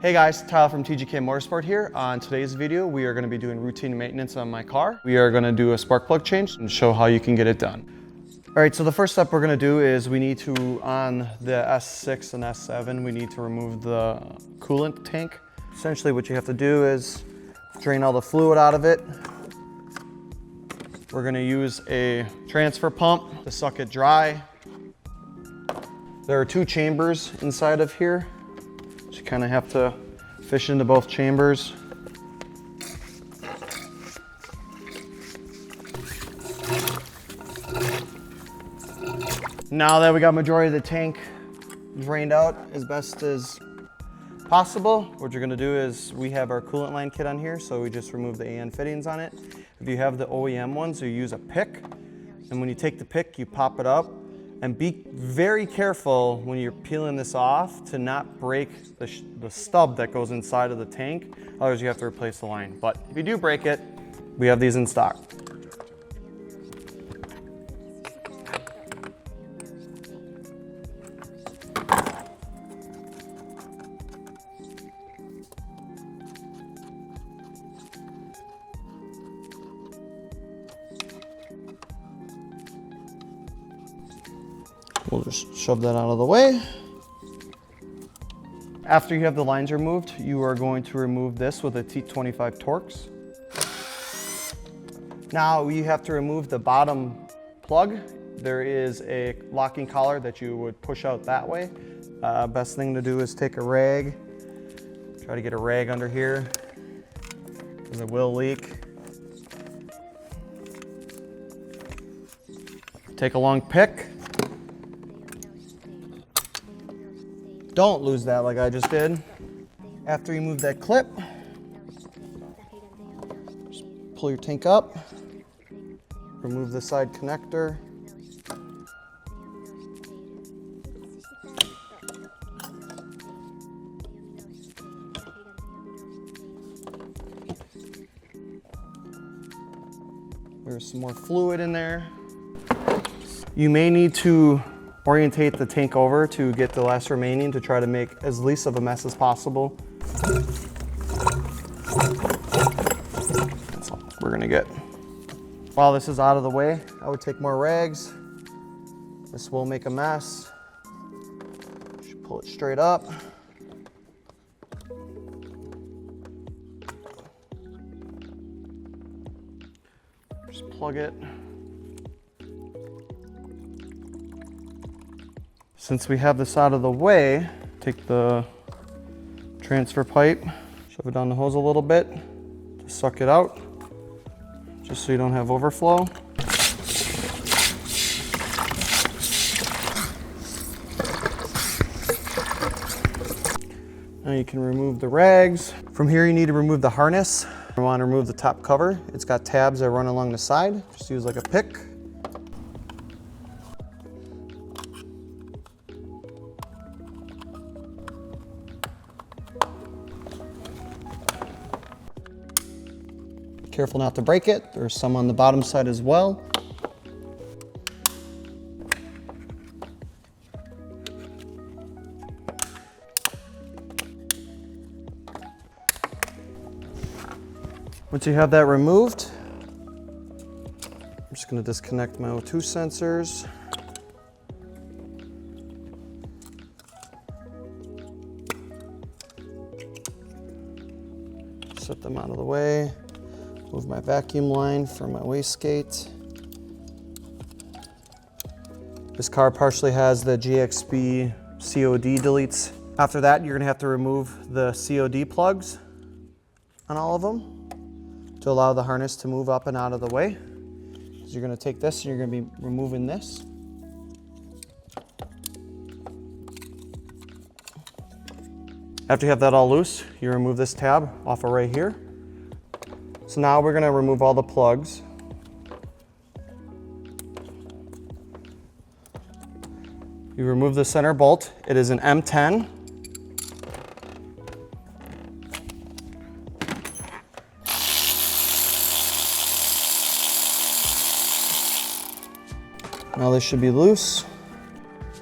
Hey guys, Tyler from TGK Motorsport here. On today's video, we are going to be doing routine maintenance on my car. We are going to do a spark plug change and show how you can get it done. All right, so the first step we're going to do is we need to, on the S6 and S7, we need to remove the coolant tank. Essentially what you have to do is drain all the fluid out of it. We're going to use a transfer pump to suck it dry. There are two chambers inside of here. So you kind of have to fish into both chambers. Now that we got majority of the tank drained out as best as possible, what you're gonna do is we have our coolant line kit on here, so we just remove the AN fittings on it. If you have the OEM ones, you use a pick, and when you take the pick, you pop it up. And be very careful when you're peeling this off to not break the stub that goes inside of the tank. Otherwise you have to replace the line. But if you do break it, we have these in stock. We'll just shove that out of the way. After you have the lines removed, you are going to remove this with a T25 Torx. Now you have to remove the bottom plug. There is a locking collar that you would push out that way. Best thing to do is take a rag. Try to get a rag under here because it will leak. Take a long pick. Don't lose that like I just did. After you move that clip, just pull your tank up, remove the side connector. There's some more fluid in there. You may need to orientate the tank over to get the last remaining to try to make as least of a mess as possible. That's all we're gonna get. While this is out of the way, I would take more rags. This will make a mess. Should pull it straight up. Just plug it. Since we have this out of the way, take the transfer pipe, shove it down the hose a little bit to suck it out, just so you don't have overflow. Now you can remove the rags. From here you need to remove the harness. You want to remove the top cover. It's got tabs that run along the side. Just use like a pick. Careful not to break it. There's some on the bottom side as well. Once you have that removed, I'm just going to disconnect my O2 sensors. Set them out of the way. Move my vacuum line from my wastegate. This car partially has the GXB COD deletes. After that, you're gonna have to remove the COD plugs on all of them to allow the harness to move up and out of the way. So you're gonna take this and you're gonna be removing this. After you have that all loose, you remove this tab off of right here. So now we're gonna remove all the plugs. You remove the center bolt. It is an M10. Now this should be loose.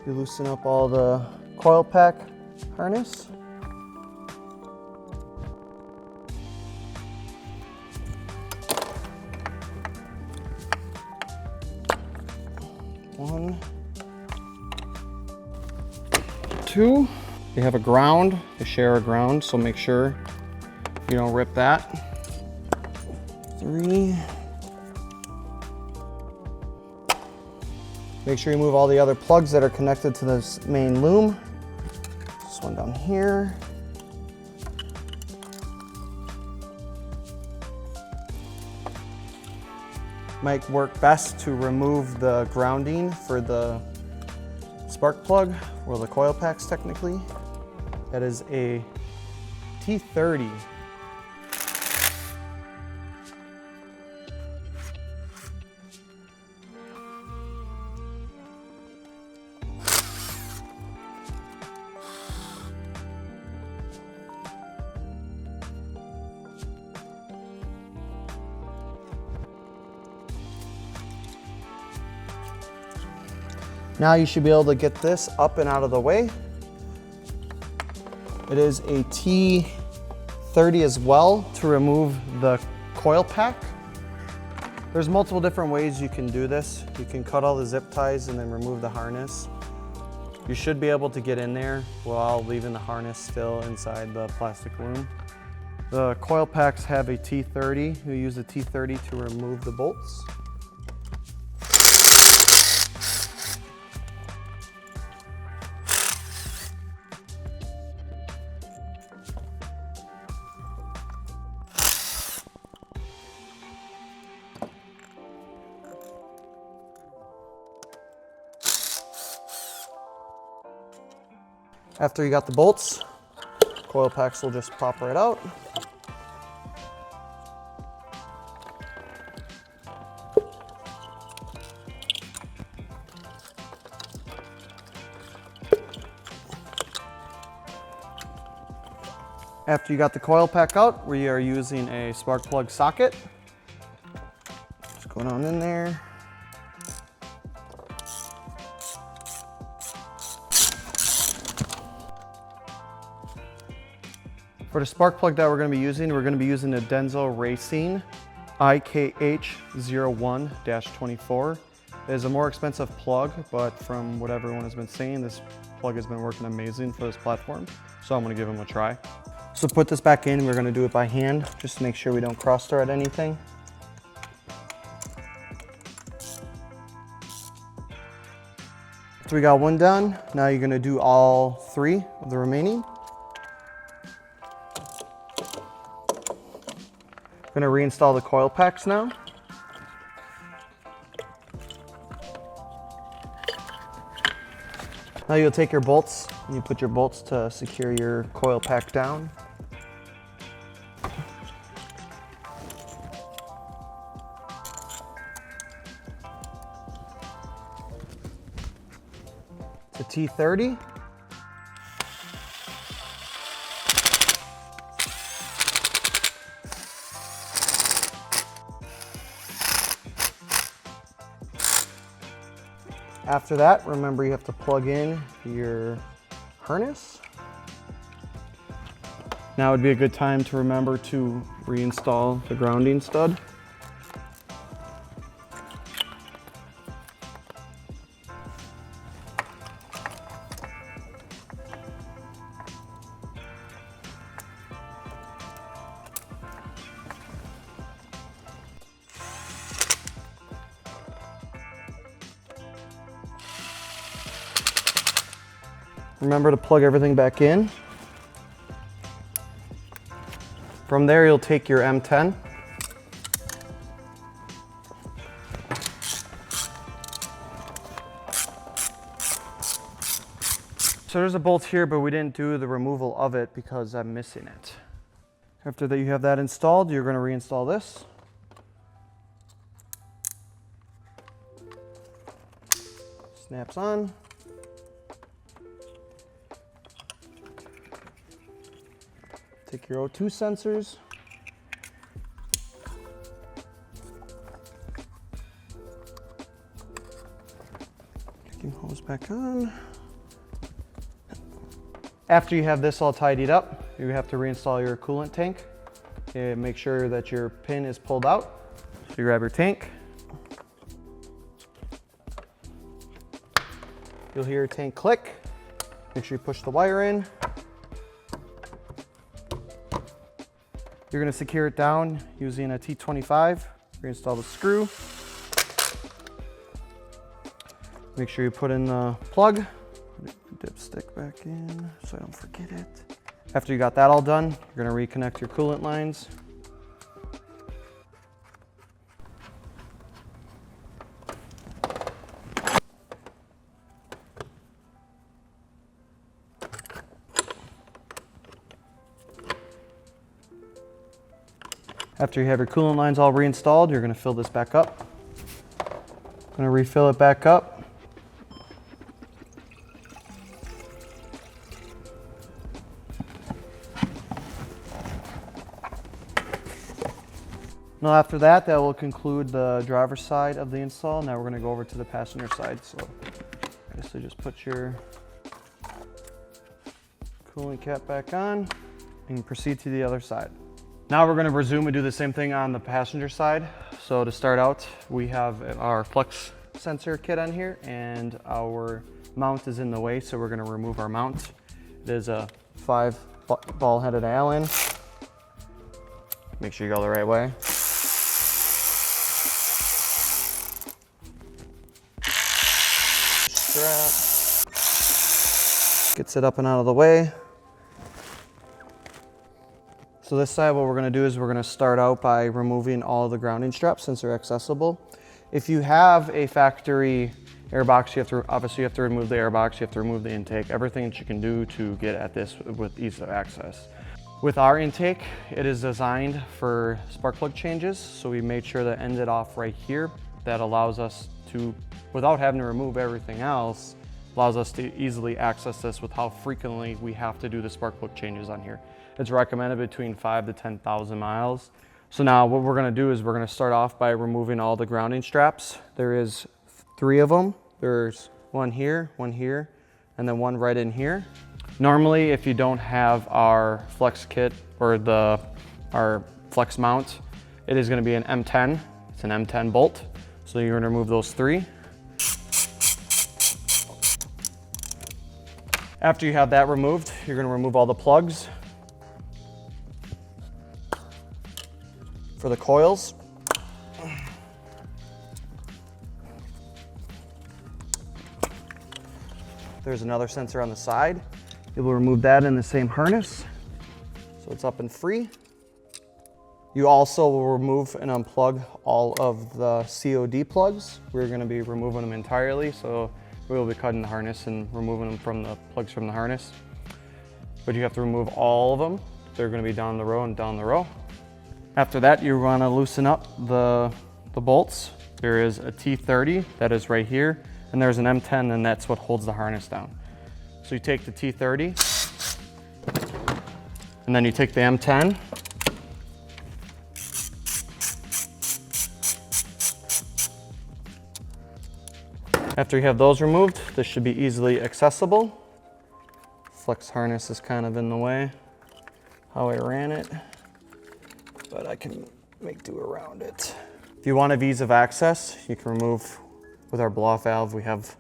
You loosen up all the coil pack harness. 1, 2. They have a ground, they share a ground, so make sure you don't rip that. 3. Make sure you move all the other plugs that are connected to this main loom. This one down here. Might work best to remove the grounding for the spark plug, or the coil packs technically. That is a T30. Now you should be able to get this up and out of the way. It is a T30 as well to remove the coil pack. There's multiple different ways you can do this. You can cut all the zip ties and then remove the harness. You should be able to get in there while leaving the harness still inside the plastic loom. The coil packs have a T30. You use the T30 to remove the bolts. After you got the bolts, coil packs will just pop right out. After you got the coil pack out, we are using a spark plug socket. Just go down in there. For the spark plug that we're going to be using the Denso Racing IKH01-24. It is a more expensive plug, but from what everyone has been saying, this plug has been working amazing for this platform, so I'm going to give them a try. So put this back in, we're going to do it by hand, just to make sure we don't cross thread anything. So we got one done, now you're going to do all 3 of the remaining. I'm going to reinstall the coil packs now. Now you'll take your bolts and you put your bolts to secure your coil pack down. It's a T30. After that, remember you have to plug in your harness. Now would be a good time to remember to reinstall the grounding stud. Remember to plug everything back in. From there, you'll take your M10. So there's a bolt here, but we didn't do the removal of it because I'm missing it. After that, you have that installed, you're going to reinstall this. Snaps on. Take your O2 sensors. Kicking hose back on. After you have this all tidied up, you have to reinstall your coolant tank. And make sure that your pin is pulled out. So you grab your tank. you'll hear your tank click. Make sure you push the wire in. You're gonna secure it down using a T25. Reinstall the screw. Make sure you put in the plug. Dipstick back in so I don't forget it. After you got that all done, you're gonna reconnect your coolant lines. After you have your coolant lines all reinstalled, you're gonna fill this back up. Gonna refill it back up. Now after that, that will conclude the driver's side of the install. Now we're gonna go over to the passenger side. So basically just put your coolant cap back on and proceed to the other side. Now we're gonna resume and do the same thing on the passenger side. So to start out, we have our flex sensor kit on here and our mount is in the way, so we're gonna remove our mount. It is a 5 ball-headed Allen. Make sure you go the right way. Strap. Gets it up and out of the way. So this side, what we're gonna do is we're gonna start out by removing all of the grounding straps since they're accessible. If you have a factory airbox, obviously you have to remove the airbox, you have to remove the intake, everything that you can do to get at this with ease of access. With our intake, it is designed for spark plug changes, so we made sure that ended off right here. That allows us to, without having to remove everything else, allows us to easily access this with how frequently we have to do the spark plug changes on here. It's recommended between 5,000 to 10,000 miles. So now what we're gonna do is we're gonna start off by removing all the grounding straps. There is 3 of them. There's one here, and then one right in here. Normally, if you don't have our flex kit or our flex mount, it is gonna be an M10. It's an M10 bolt. So you're gonna remove those 3. After you have that removed, you're gonna remove all the plugs. For the coils, there's another sensor on the side. You will remove that in the same harness, so it's up and free. You also will remove and unplug all of the COD plugs. We're gonna be removing them entirely, so we will be cutting the harness and removing them from the plugs from the harness. But you have to remove all of them. They're gonna be down the row and down the row. After that, you want to loosen up the bolts. There is a T30 that is right here, and there's an M10, and that's what holds the harness down. So you take the T30, and then you take the M10, after you have those removed, this should be easily accessible. Flex harness is kind of in the way, how I ran it, but I can make do around it. If you want ease of access, you can remove, with our blow-off valve, we have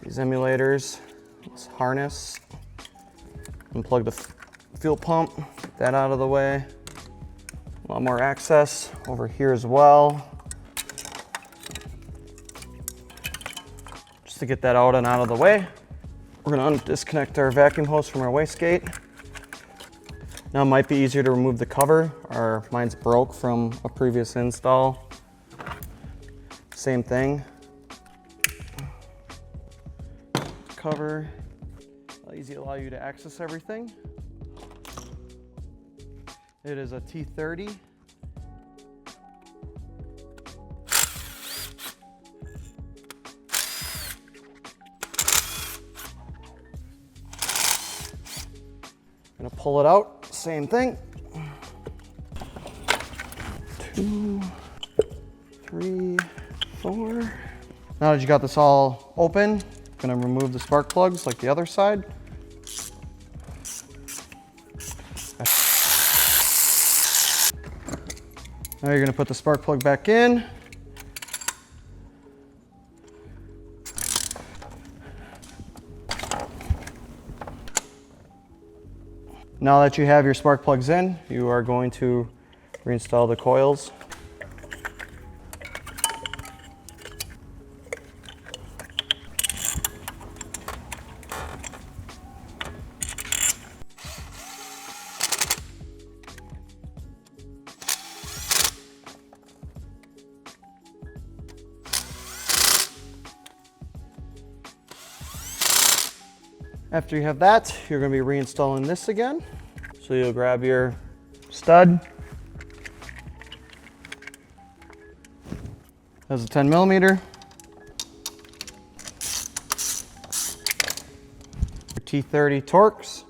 these emulators, this harness, unplug the fuel pump, get that out of the way. A lot more access over here as well. Just to get that out and out of the way, we're gonna disconnect our vacuum hose from our wastegate. Now it might be easier to remove the cover. Mine's broke from a previous install. Same thing. Cover, easy to allow you to access everything. It is a T30. Gonna pull it out. Same thing. 2, 3, 4. Now that you got this all open, gonna remove the spark plugs like the other side. Now you're gonna put the spark plug back in. Now that you have your spark plugs in, you are going to reinstall the coils. After you have that, you're going to be reinstalling this again. So you'll grab your stud. That's a 10 millimeter. Your T30 Torx.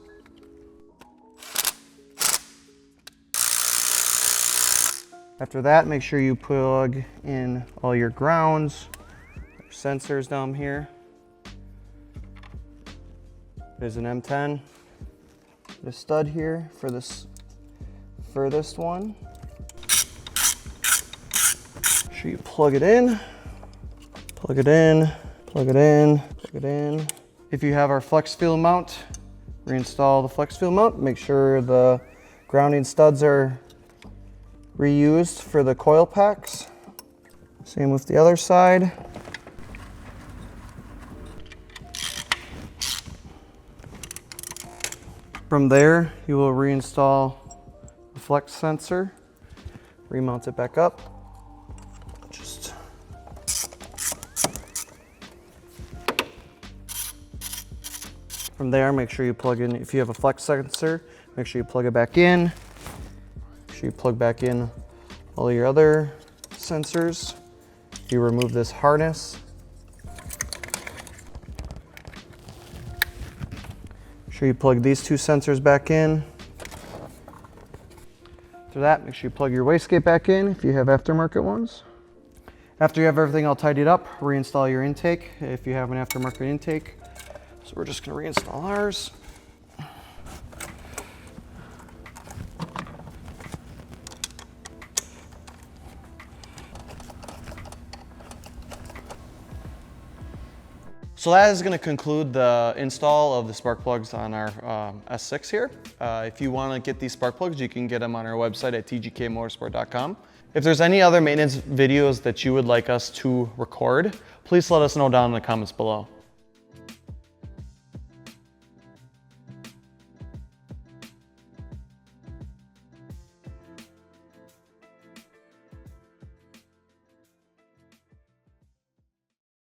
After that, make sure you plug in all your grounds, your sensors down here. There's an M10. The stud here for this furthest one. Make sure you plug it in, plug it in, plug it in, plug it in. If you have our flex fuel mount, reinstall the flex fuel mount. Make sure the grounding studs are reused for the coil packs. Same with the other side. From there, you will reinstall the flex sensor, remount it back up. From there, make sure you plug in, if you have a flex sensor, make sure you plug it back in. Make sure you plug back in all your other sensors. You remove this harness. Make sure you plug these two sensors back in. After that, make sure you plug your wastegate back in if you have aftermarket ones. After you have everything all tidied up, reinstall your intake if you have an aftermarket intake. So we're just going to reinstall ours. So that is going to conclude the install of the spark plugs on our S6 here. If you want to get these spark plugs, you can get them on our website at tgkmotorsport.com. If there's any other maintenance videos that you would like us to record, please let us know down in the comments below.